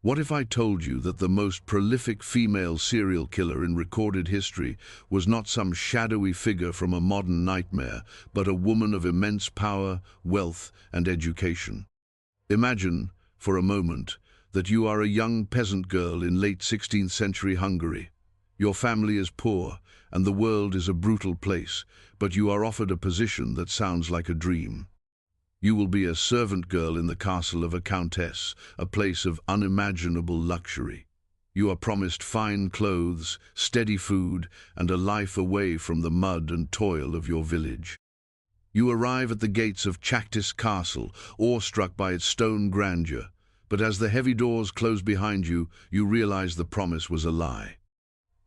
What if I told you that the most prolific female serial killer in recorded history was not some shadowy figure from a modern nightmare, but a woman of immense power, wealth, and education? Imagine, for a moment, that you are a young peasant girl in late 16th century Hungary. Your family is poor, and the world is a brutal place, but you are offered a position that sounds like a dream. You will be a servant girl in the castle of a countess, a place of unimaginable luxury. You are promised fine clothes, steady food, and a life away from the mud and toil of your village. You arrive at the gates of Čachtice Castle, awestruck by its stone grandeur, but as the heavy doors close behind you, you realize the promise was a lie.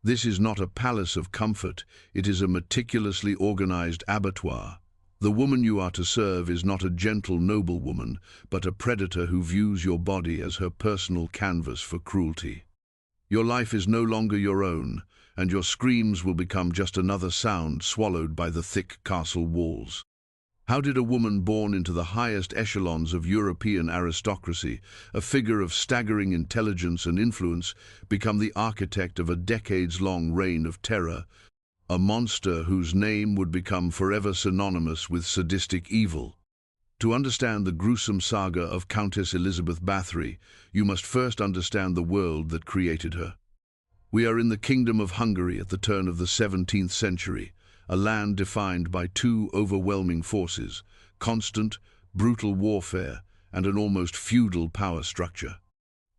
This is not a palace of comfort, it is a meticulously organized abattoir. The woman you are to serve is not a gentle noblewoman, but a predator who views your body as her personal canvas for cruelty. Your life is no longer your own, and your screams will become just another sound swallowed by the thick castle walls. How did a woman born into the highest echelons of European aristocracy, a figure of staggering intelligence and influence, become the architect of a decades-long reign of terror, a monster whose name would become forever synonymous with sadistic evil? To understand the gruesome saga of Countess Elizabeth Báthory, you must first understand the world that created her. We are in the Kingdom of Hungary at the turn of the 17th century, a land defined by two overwhelming forces: constant, brutal warfare and an almost feudal power structure.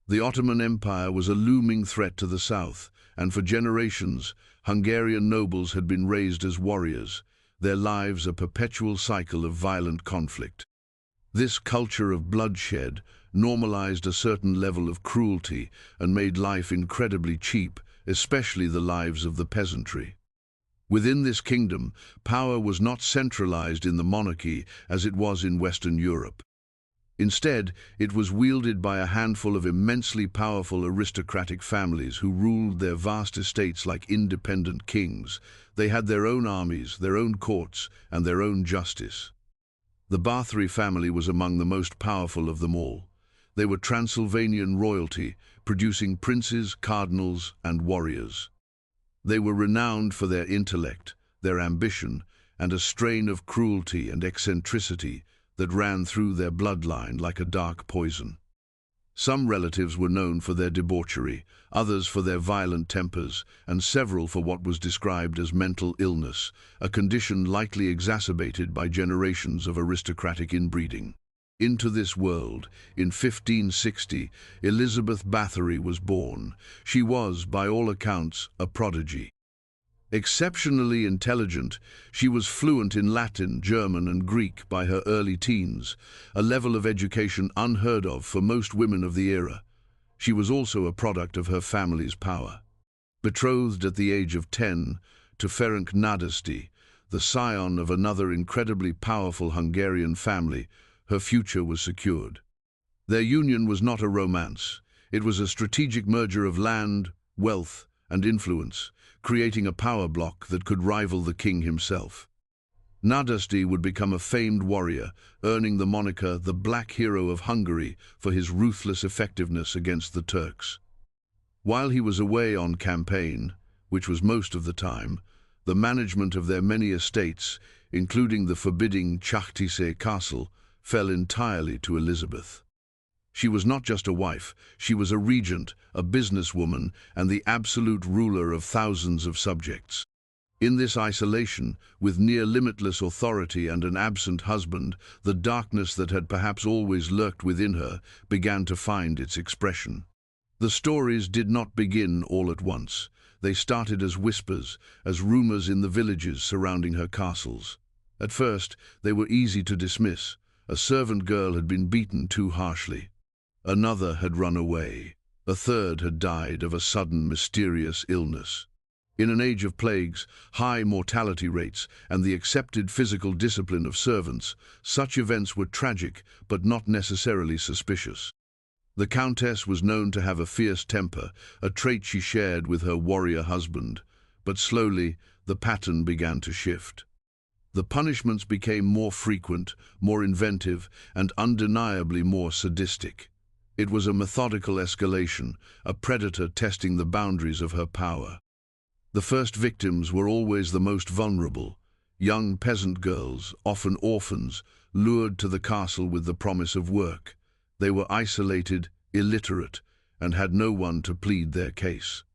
The Ottoman Empire was a looming threat to the south, and for generations, Hungarian nobles had been raised as warriors, their lives a perpetual cycle of violent conflict. This culture of bloodshed normalized a certain level of cruelty and made life incredibly cheap, especially the lives of the peasantry. Within this kingdom, power was not centralized in the monarchy as it was in Western Europe. Instead, it was wielded by a handful of immensely powerful aristocratic families who ruled their vast estates like independent kings. They had their own armies, their own courts, and their own justice. The Báthory family was among the most powerful of them all. They were Transylvanian royalty, producing princes, cardinals, and warriors. They were renowned for their intellect, their ambition, and a strain of cruelty and eccentricity that ran through their bloodline like a dark poison. Some relatives were known for their debauchery, others for their violent tempers, and several for what was described as mental illness, a condition likely exacerbated by generations of aristocratic inbreeding. Into this world, in 1560, Elizabeth Báthory was born. She was, by all accounts, a prodigy. Exceptionally intelligent, she was fluent in Latin, German, and Greek by her early teens, a level of education unheard of for most women of the era. She was also a product of her family's power. Betrothed at the age of 10 to Ferenc Nadasdy, the scion of another incredibly powerful Hungarian family, her future was secured. Their union was not a romance. It was a strategic merger of land, wealth, and influence, creating a power block that could rival the king himself. Nadasdy would become a famed warrior, earning the moniker the Black Hero of Hungary for his ruthless effectiveness against the Turks. While he was away on campaign, which was most of the time, the management of their many estates, including the forbidding Čachtice Castle, fell entirely to Elizabeth. She was not just a wife, she was a regent, a businesswoman, and the absolute ruler of thousands of subjects. In this isolation, with near limitless authority and an absent husband, the darkness that had perhaps always lurked within her began to find its expression. The stories did not begin all at once. They started as whispers, as rumors in the villages surrounding her castles. At first, they were easy to dismiss. A servant girl had been beaten too harshly. Another had run away. A third had died of a sudden, mysterious illness. In an age of plagues, high mortality rates, and the accepted physical discipline of servants, such events were tragic, but not necessarily suspicious. The Countess was known to have a fierce temper, a trait she shared with her warrior husband, but slowly the pattern began to shift. The punishments became more frequent, more inventive, and undeniably more sadistic. It was a methodical escalation, a predator testing the boundaries of her power. The first victims were always the most vulnerable. Young peasant girls, often orphans, lured to the castle with the promise of work. They were isolated, illiterate, and had no one to plead their case.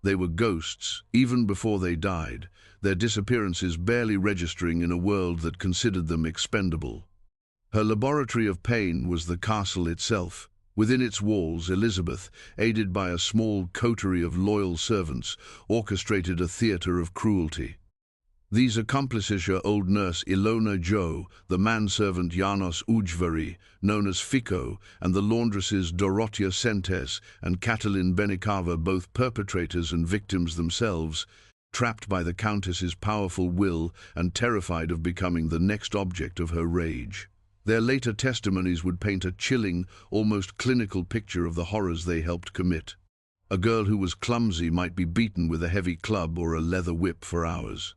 They were ghosts, even before they died, their disappearances barely registering in a world that considered them expendable. Her laboratory of pain was the castle itself. Within its walls, Elizabeth, aided by a small coterie of loyal servants, orchestrated a theatre of cruelty. These accomplices her old nurse Ilona Jo, the manservant János Ujvari, known as Fico, and the laundresses Dorothea Sentes and Katalin Benikava, both perpetrators and victims themselves, trapped by the Countess's powerful will and terrified of becoming the next object of her rage. Their later testimonies would paint a chilling, almost clinical picture of the horrors they helped commit. A girl who was clumsy might be beaten with a heavy club or a leather whip for hours.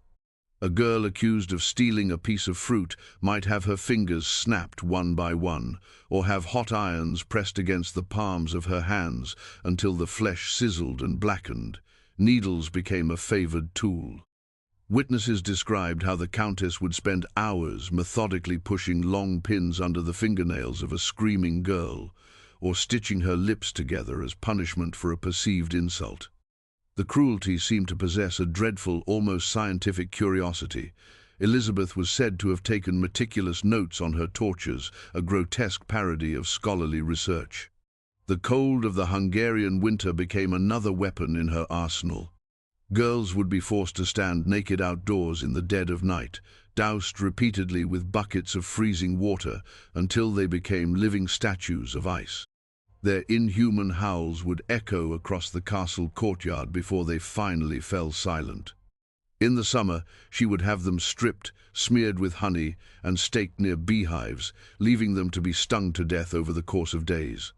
A girl accused of stealing a piece of fruit might have her fingers snapped one by one, or have hot irons pressed against the palms of her hands until the flesh sizzled and blackened. Needles became a favored tool. Witnesses described how the Countess would spend hours methodically pushing long pins under the fingernails of a screaming girl, or stitching her lips together as punishment for a perceived insult. The cruelty seemed to possess a dreadful, almost scientific curiosity. Elizabeth was said to have taken meticulous notes on her tortures, a grotesque parody of scholarly research. The cold of the Hungarian winter became another weapon in her arsenal. Girls would be forced to stand naked outdoors in the dead of night, doused repeatedly with buckets of freezing water until they became living statues of ice. Their inhuman howls would echo across the castle courtyard before they finally fell silent. In the summer, she would have them stripped, smeared with honey, and staked near beehives, leaving them to be stung to death over the course of days.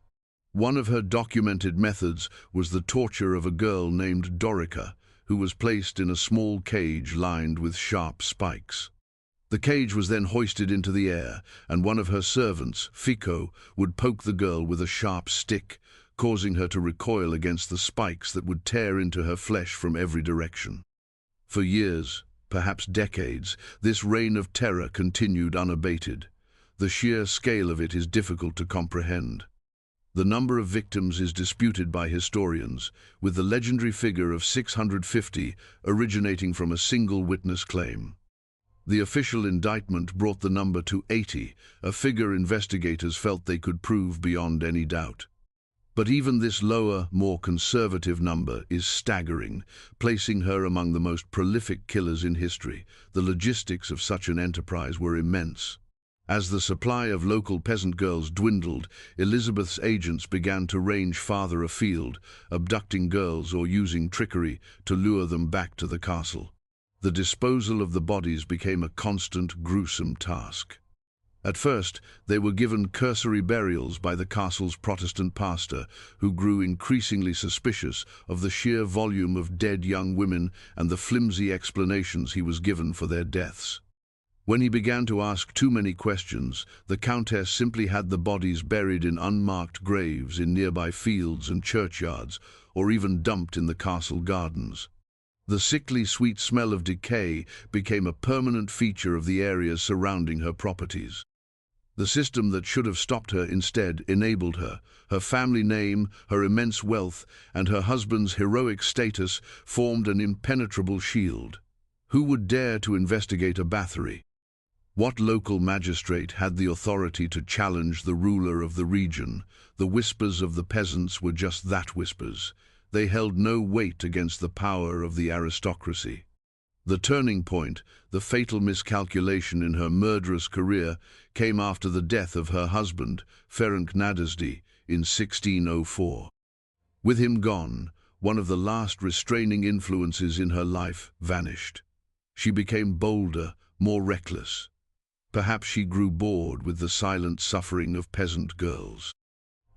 One of her documented methods was the torture of a girl named Dorica, who was placed in a small cage lined with sharp spikes. The cage was then hoisted into the air, and one of her servants, Fico, would poke the girl with a sharp stick, causing her to recoil against the spikes that would tear into her flesh from every direction. For years, perhaps decades, this reign of terror continued unabated. The sheer scale of it is difficult to comprehend. The number of victims is disputed by historians, with the legendary figure of 650 originating from a single witness claim. The official indictment brought the number to 80, a figure investigators felt they could prove beyond any doubt. But even this lower, more conservative number is staggering, placing her among the most prolific killers in history. The logistics of such an enterprise were immense. As the supply of local peasant girls dwindled, Elizabeth's agents began to range farther afield, abducting girls or using trickery to lure them back to the castle. The disposal of the bodies became a constant, gruesome task. At first, they were given cursory burials by the castle's Protestant pastor, who grew increasingly suspicious of the sheer volume of dead young women and the flimsy explanations he was given for their deaths. When he began to ask too many questions, the Countess simply had the bodies buried in unmarked graves in nearby fields and churchyards, or even dumped in the castle gardens. The sickly sweet smell of decay became a permanent feature of the areas surrounding her properties. The system that should have stopped her instead enabled her. Her family name, her immense wealth, and her husband's heroic status formed an impenetrable shield. Who would dare to investigate a Báthory? What local magistrate had the authority to challenge the ruler of the region? The whispers of the peasants were just that, whispers. They held no weight against the power of the aristocracy. The turning point, the fatal miscalculation in her murderous career, came after the death of her husband, Ferenc Nadasdy, in 1604. With him gone, one of the last restraining influences in her life vanished. She became bolder, more reckless. Perhaps she grew bored with the silent suffering of peasant girls.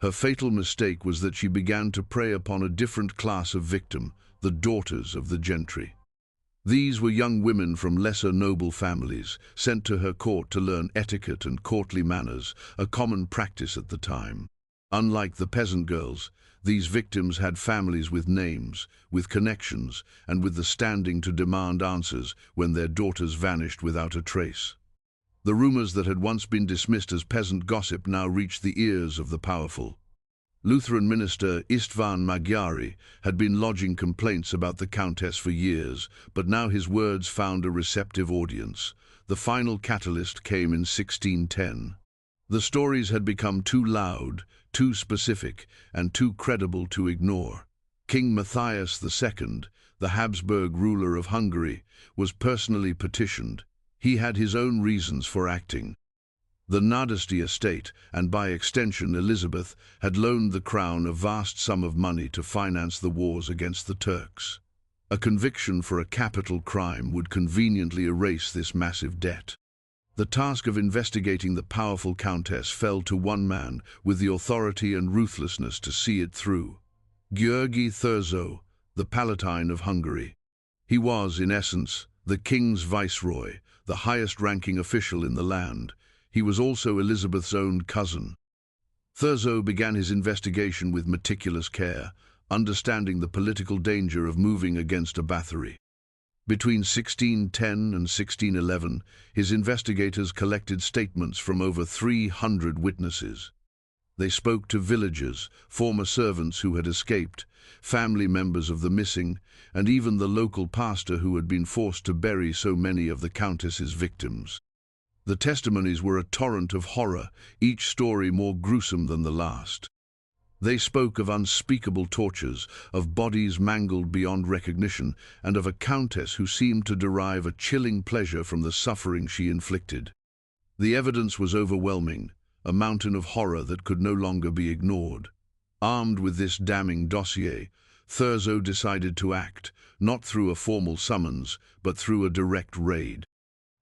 Her fatal mistake was that she began to prey upon a different class of victim, the daughters of the gentry. These were young women from lesser noble families, sent to her court to learn etiquette and courtly manners, a common practice at the time. Unlike the peasant girls, these victims had families with names, with connections, and with the standing to demand answers when their daughters vanished without a trace. The rumors that had once been dismissed as peasant gossip now reached the ears of the powerful. Lutheran minister István Magyari had been lodging complaints about the Countess for years, but now his words found a receptive audience. The final catalyst came in 1610. The stories had become too loud, too specific, and too credible to ignore. King Matthias II, the Habsburg ruler of Hungary, was personally petitioned. He had his own reasons for acting. The Nádasdy estate, and by extension Elizabeth, had loaned the crown a vast sum of money to finance the wars against the Turks. A conviction for a capital crime would conveniently erase this massive debt. The task of investigating the powerful Countess fell to one man with the authority and ruthlessness to see it through. György Thurzó, the Palatine of Hungary. He was, in essence, the king's viceroy, the highest-ranking official in the land. He was also Elizabeth's own cousin. Thurzó began his investigation with meticulous care, understanding the political danger of moving against a Báthory. Between 1610 and 1611, his investigators collected statements from over 300 witnesses. They spoke to villagers, former servants who had escaped, family members of the missing, and even the local pastor who had been forced to bury so many of the Countess's victims. The testimonies were a torrent of horror, each story more gruesome than the last. They spoke of unspeakable tortures, of bodies mangled beyond recognition, and of a countess who seemed to derive a chilling pleasure from the suffering she inflicted. The evidence was overwhelming, a mountain of horror that could no longer be ignored. Armed with this damning dossier, Thurzó decided to act, not through a formal summons, but through a direct raid.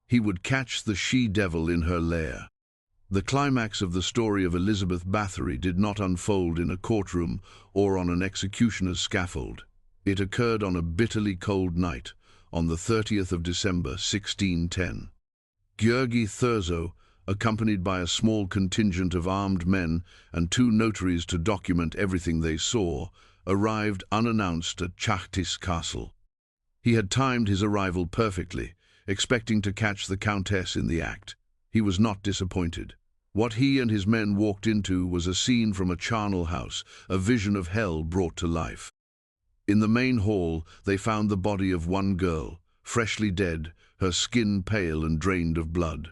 He would catch the she-devil in her lair. The climax of the story of Elizabeth Báthory did not unfold in a courtroom or on an executioner's scaffold. It occurred on a bitterly cold night, on the 30th of December, 1610. György Thurzó, accompanied by a small contingent of armed men and 2 notaries to document everything they saw, arrived unannounced at Čachtice Castle. He had timed his arrival perfectly, expecting to catch the Countess in the act. He was not disappointed. What he and his men walked into was a scene from a charnel house, a vision of hell brought to life. In the main hall, they found the body of one girl, freshly dead, her skin pale and drained of blood.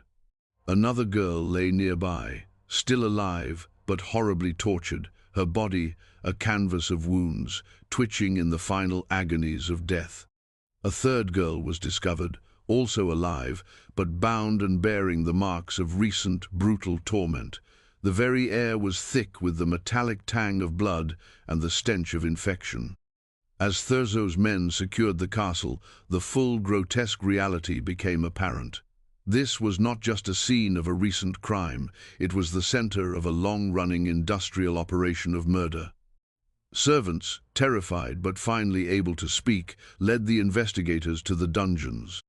Another girl lay nearby, still alive, but horribly tortured, her body a canvas of wounds, twitching in the final agonies of death. A third girl was discovered, also alive, but bound and bearing the marks of recent, brutal torment. The very air was thick with the metallic tang of blood and the stench of infection. As Thurzó's men secured the castle, the full grotesque reality became apparent. This was not just a scene of a recent crime, it was the center of a long-running industrial operation of murder. Servants, terrified but finally able to speak, led the investigators to the dungeons.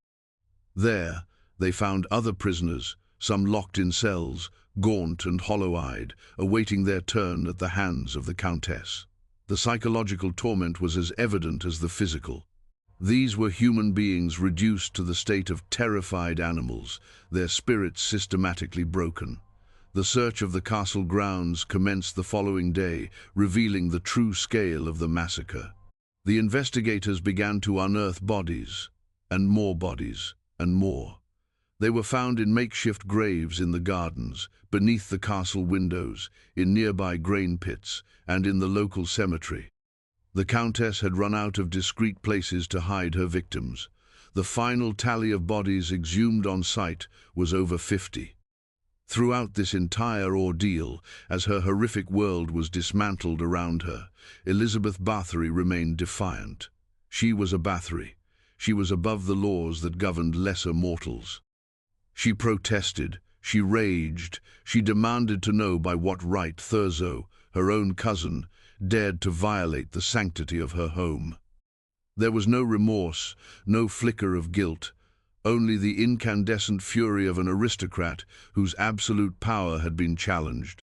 There, they found other prisoners, some locked in cells, gaunt and hollow-eyed, awaiting their turn at the hands of the Countess. The psychological torment was as evident as the physical. These were human beings reduced to the state of terrified animals, their spirits systematically broken. The search of the castle grounds commenced the following day, revealing the true scale of the massacre. The investigators began to unearth bodies, and more bodies, and more. They were found in makeshift graves in the gardens, beneath the castle windows, in nearby grain pits, and in the local cemetery. The Countess had run out of discreet places to hide her victims. The final tally of bodies exhumed on site was over 50. Throughout this entire ordeal, as her horrific world was dismantled around her, Elizabeth Báthory remained defiant. She was a Báthory. She was above the laws that governed lesser mortals. She protested, she raged, she demanded to know by what right Thurzó, her own cousin, dared to violate the sanctity of her home. There was no remorse, no flicker of guilt, only the incandescent fury of an aristocrat whose absolute power had been challenged.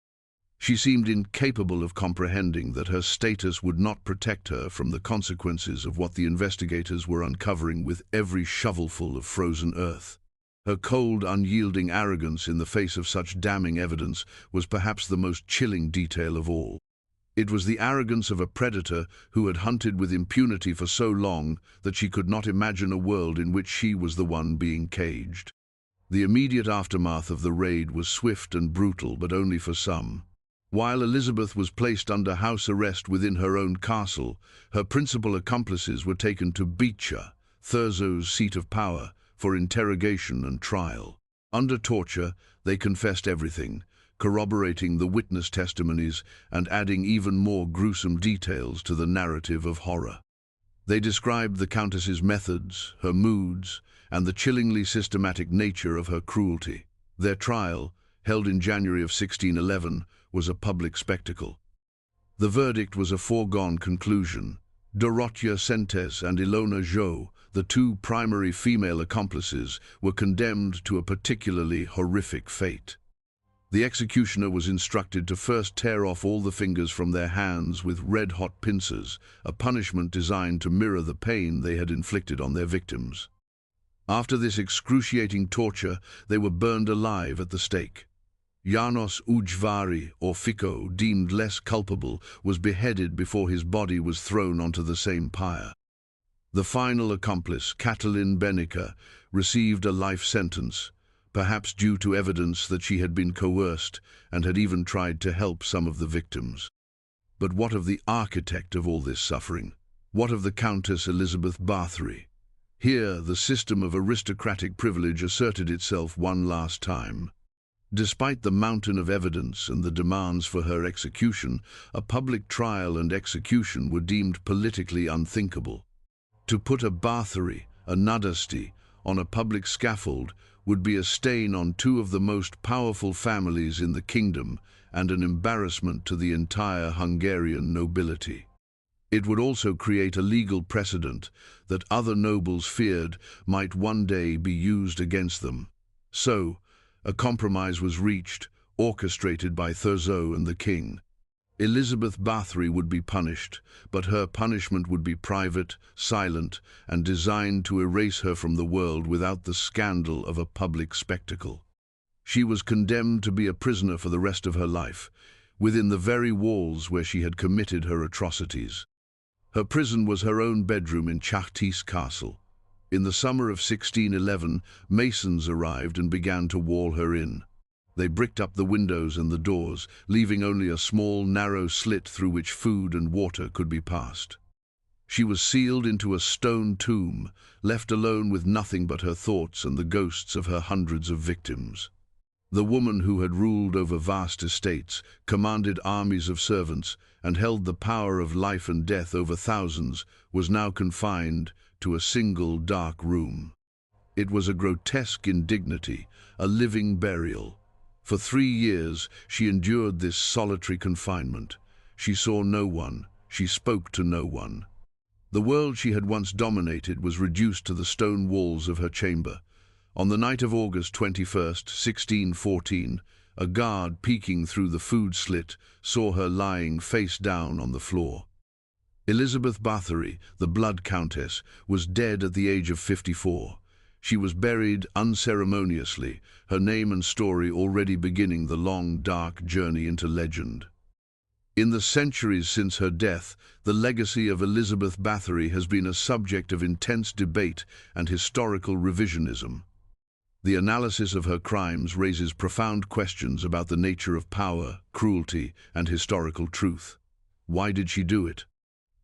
She seemed incapable of comprehending that her status would not protect her from the consequences of what the investigators were uncovering with every shovelful of frozen earth. Her cold, unyielding arrogance in the face of such damning evidence was perhaps the most chilling detail of all. It was the arrogance of a predator who had hunted with impunity for so long that she could not imagine a world in which she was the one being caged. The immediate aftermath of the raid was swift and brutal, but only for some. While Elizabeth was placed under house arrest within her own castle, her principal accomplices were taken to Bicza, Thurzo's seat of power, for interrogation and trial. Under torture, they confessed everything, corroborating the witness testimonies and adding even more gruesome details to the narrative of horror. They described the Countess's methods, her moods, and the chillingly systematic nature of her cruelty. Their trial, held in January of 1611, was a public spectacle. The verdict was a foregone conclusion. Dorothea Sentes and Ilona Jo, the two primary female accomplices, were condemned to a particularly horrific fate. The executioner was instructed to first tear off all the fingers from their hands with red-hot pincers, a punishment designed to mirror the pain they had inflicted on their victims. After this excruciating torture, they were burned alive at the stake. János Ujvari, or Fico, deemed less culpable, was beheaded before his body was thrown onto the same pyre. The final accomplice, Catalin Benica, received a life sentence, perhaps due to evidence that she had been coerced and had even tried to help some of the victims. But what of the architect of all this suffering? What of the Countess Elizabeth Báthory? Here, the system of aristocratic privilege asserted itself one last time. Despite the mountain of evidence and the demands for her execution, a public trial and execution were deemed politically unthinkable. To put a Báthory, a Nádasdy, on a public scaffold would be a stain on two of the most powerful families in the kingdom and an embarrassment to the entire Hungarian nobility. It would also create a legal precedent that other nobles feared might one day be used against them. So, a compromise was reached, orchestrated by Thurzo and the king. Elizabeth Báthory would be punished, but her punishment would be private, silent, and designed to erase her from the world without the scandal of a public spectacle. She was condemned to be a prisoner for the rest of her life, within the very walls where she had committed her atrocities. Her prison was her own bedroom in Čachtice Castle. In the summer of 1611, masons arrived and began to wall her in. They bricked up the windows and the doors, leaving only a small, narrow slit through which food and water could be passed. She was sealed into a stone tomb, left alone with nothing but her thoughts and the ghosts of her hundreds of victims. The woman who had ruled over vast estates, commanded armies of servants, and held the power of life and death over thousands, was now confined to a single dark room. It was a grotesque indignity, a living burial. For 3 years she endured this solitary confinement. She saw no one, she spoke to no one. The world she had once dominated was reduced to the stone walls of her chamber. On the night of August 21st, 1614, a guard peeking through the food slit saw her lying face down on the floor. Elizabeth Báthory, the Blood Countess, was dead at the age of 54. She was buried unceremoniously, her name and story already beginning the long, dark journey into legend. In the centuries since her death, the legacy of Elizabeth Báthory has been a subject of intense debate and historical revisionism. The analysis of her crimes raises profound questions about the nature of power, cruelty, and historical truth. Why did she do it?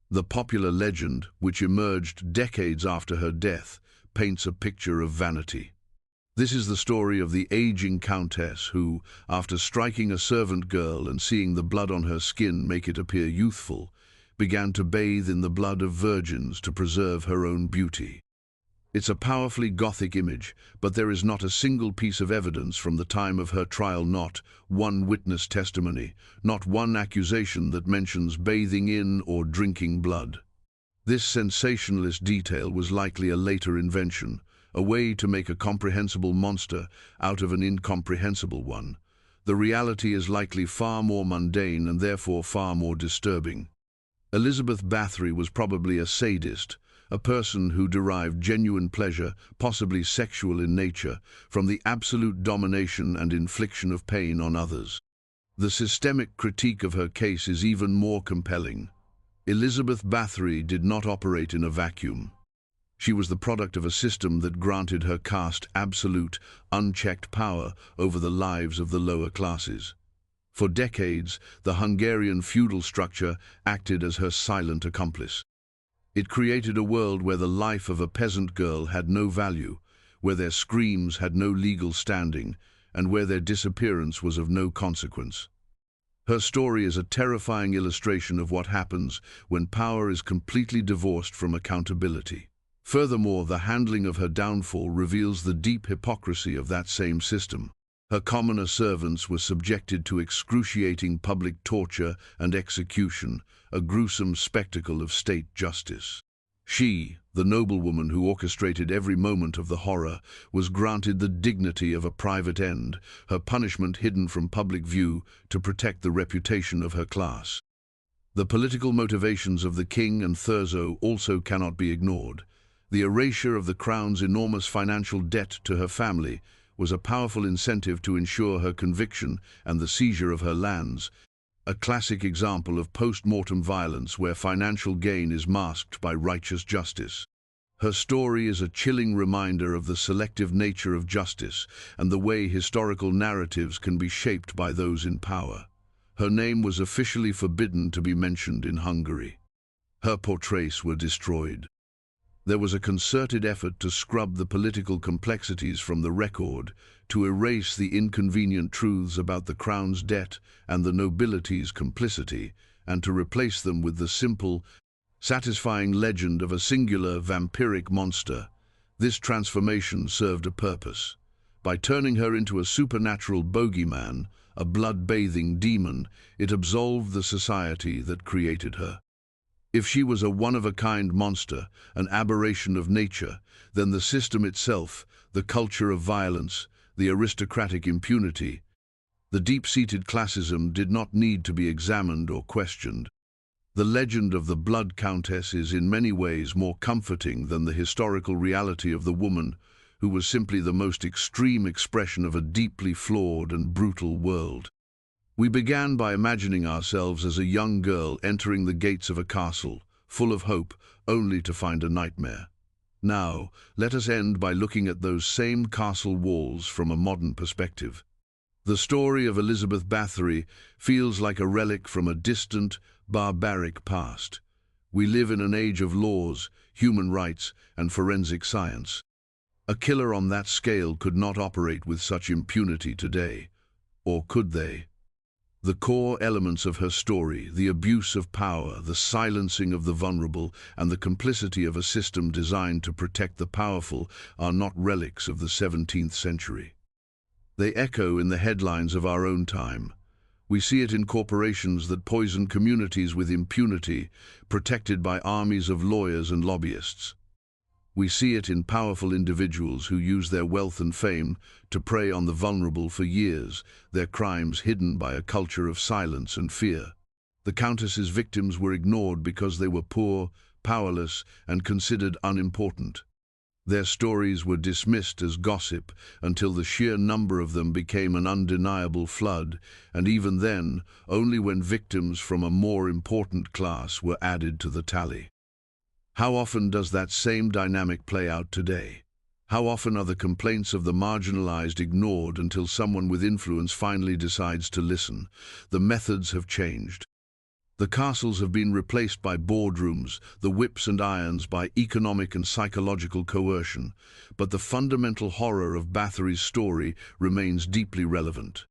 The popular legend, which emerged decades after her death, paints a picture of vanity. This is the story of the aging countess who, after striking a servant girl and seeing the blood on her skin make it appear youthful, began to bathe in the blood of virgins to preserve her own beauty. It's a powerfully Gothic image, but there is not a single piece of evidence from the time of her trial, not one witness testimony, not one accusation that mentions bathing in or drinking blood. This sensationalist detail was likely a later invention, a way to make a comprehensible monster out of an incomprehensible one. The reality is likely far more mundane and therefore far more disturbing. Elizabeth Báthory was probably a sadist, a person who derived genuine pleasure, possibly sexual in nature, from the absolute domination and infliction of pain on others. The systemic critique of her case is even more compelling. Elizabeth Báthory did not operate in a vacuum. She was the product of a system that granted her caste absolute, unchecked power over the lives of the lower classes. For decades, the Hungarian feudal structure acted as her silent accomplice. It created a world where the life of a peasant girl had no value, where their screams had no legal standing, and where their disappearance was of no consequence. Her story is a terrifying illustration of what happens when power is completely divorced from accountability. Furthermore, the handling of her downfall reveals the deep hypocrisy of that same system. Her commoner servants were subjected to excruciating public torture and execution, a gruesome spectacle of state justice. She, the noblewoman who orchestrated every moment of the horror, was granted the dignity of a private end, her punishment hidden from public view to protect the reputation of her class. The political motivations of the king and Thurzo also cannot be ignored. The erasure of the crown's enormous financial debt to her family was a powerful incentive to ensure her conviction and the seizure of her lands, a classic example of post-mortem violence where financial gain is masked by righteous justice. Her story is a chilling reminder of the selective nature of justice and the way historical narratives can be shaped by those in power. Her name was officially forbidden to be mentioned in Hungary. Her portraits were destroyed. There was a concerted effort to scrub the political complexities from the record, to erase the inconvenient truths about the crown's debt and the nobility's complicity, and to replace them with the simple, satisfying legend of a singular vampiric monster. This transformation served a purpose. By turning her into a supernatural bogeyman, a blood-bathing demon, it absolved the society that created her. If she was a one-of-a-kind monster, an aberration of nature, then the system itself, the culture of violence, the aristocratic impunity, the deep-seated classism did not need to be examined or questioned. The legend of the Blood Countess is in many ways more comforting than the historical reality of the woman who was simply the most extreme expression of a deeply flawed and brutal world. We began by imagining ourselves as a young girl entering the gates of a castle, full of hope, only to find a nightmare. Now, let us end by looking at those same castle walls from a modern perspective. The story of Elizabeth Báthory feels like a relic from a distant, barbaric past. We live in an age of laws, human rights, and forensic science. A killer on that scale could not operate with such impunity today. Or could they? The core elements of her story, the abuse of power, the silencing of the vulnerable, and the complicity of a system designed to protect the powerful, are not relics of the 17th century. They echo in the headlines of our own time. We see it in corporations that poison communities with impunity, protected by armies of lawyers and lobbyists. We see it in powerful individuals who use their wealth and fame to prey on the vulnerable for years, their crimes hidden by a culture of silence and fear. The Countess's victims were ignored because they were poor, powerless, and considered unimportant. Their stories were dismissed as gossip until the sheer number of them became an undeniable flood, and even then, only when victims from a more important class were added to the tally. How often does that same dynamic play out today? How often are the complaints of the marginalized ignored until someone with influence finally decides to listen? The methods have changed. The castles have been replaced by boardrooms, the whips and irons by economic and psychological coercion, but the fundamental horror of Báthory's story remains deeply relevant.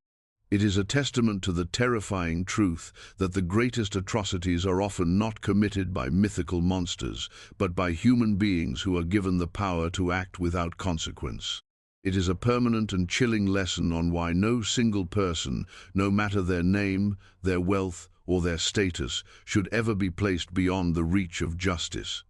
It is a testament to the terrifying truth that the greatest atrocities are often not committed by mythical monsters, but by human beings who are given the power to act without consequence. It is a permanent and chilling lesson on why no single person, no matter their name, their wealth, or their status, should ever be placed beyond the reach of justice.